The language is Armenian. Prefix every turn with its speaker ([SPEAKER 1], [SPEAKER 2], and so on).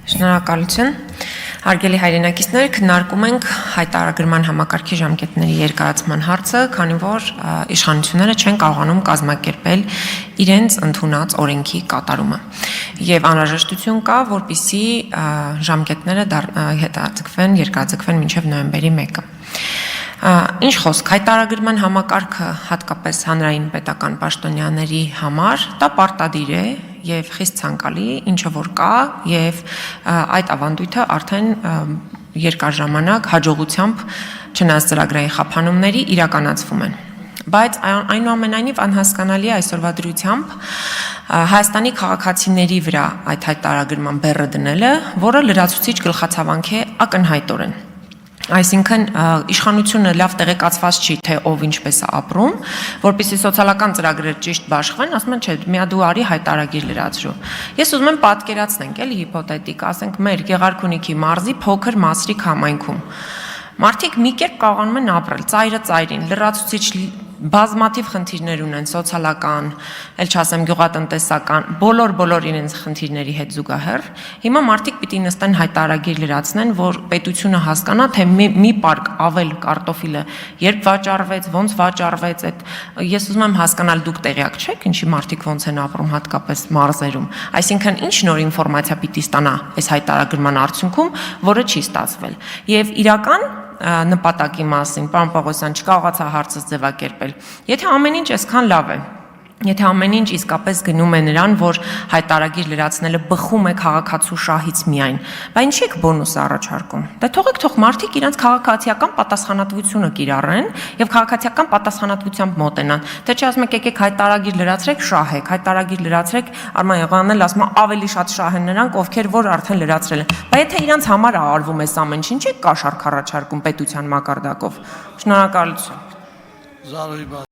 [SPEAKER 1] Շնորհակալություն։ Հարգելի հայրենակիցներ, քննարկում ենք հայտարարագրման համակարգի ժամկետների երկարացման հարցը, քանի որ իշխանությունները չեն կարողանում կազմակերպել իրենց ընդունած օրենքի կատարումը։ Եվ անհրաժեշտություն կա, որպեսզի ժամկետները երկարաձգվեն մինչև նոյեմբերի 1-ը։ Ինչ խոսք, հայտարարագրման համակարգը հատկապես հանրային պետական պաշտոնյաների համար դա պարտադիր է եւ խիստ ցանկալի, ինչը որ կա եւ այդ ավանդույթը արդեն երկար ժամանակ հաջողությամբ չնայած ծրագրային խափանումների իրականացվում են։ Բայց այնուամենայնիվ անհասկանալի է այսօրվա դրությամբ Հայաստանի քաղաքացիների վրա այդ հայտարարագրման բեռը դնելը, որը լրացուցիչ գլխացավանք է ակնհայտորեն։ Այսինքն իշխանությունը լավ տեղեկացված չի, թե ով ինչպես է ապրում, որպեսզի սոցիալական ծրագրեր ճիշտ բաշխվեն, ասում են, չէ, միա դու արի հայտարարագիր լրացրու։ Ես ուզում եմ պատկերացնենք, էլի հիպոթետիկ, ասենք մեր Գեղարքունիքի մարզի փոքր Մասրիկ համայնքում։ Մարդիկ մի կերպ կարողանում են ապրել, ծայրը ծայրին, լրացուցիչ բազմաթիվ խնդիրներ ունեն, սոցիալական, էլ չասեմ գյուղատնտեսական, բոլոր իրենց խնդիրների հետ զուգահեռ։ Հիմա մարդիկ պիտի նստեն հայտարարագիր լրացնեն, որ պետությունը հասկանա, թե մի պարկ ավել կարտոֆիլը երբ վաճառվեց, ոնց վաճառվեց, ես ուզում եմ հասկանալ դուք տեղյակ չեք, ինչի մարդիկ ոնց են ապրում, հատկապես մարզերում։ Այսինքն ինչ նոր ինֆորմացիա պիտի ստանա այս հայտարարագրման արդյունքում, որը չի ստացվել։ Եվ իրական նպատակի մասին, պարոն Պողոսյան, չկարողացա հարցս ձևակերպել։ Եթե ամեն ինչ այսքան լավ է, եթե ամեն ինչ իսկապես գնում է նրան, որ հայտարարագիր լրացնելը բխում է քաղաքացու շահից միայն, բայց ինչի՞ եք բոնուս առաջարկում։ Դե թող մարդիկ իրենց քաղաքացիական պատասխանատվությունը կիրառեն եւ քաղաքացիական պատասխանատվությամբ մոտենան։ Թե չէ ասում եք եկեք հայտարարագիր լրացրեք, շահեք, հայտարարագիր լրացրեք, Արման Եղանյանն էլ ասում է ավելի շատ շահ են նրանք, ովքեր որ արդեն լրացրել են։ Բայց եթե իրենց համար արվում է ամեն ինչ, ինչի՞ եք կաշառք առաջարկում պետության մակարդակով։ Շնորհակալություն։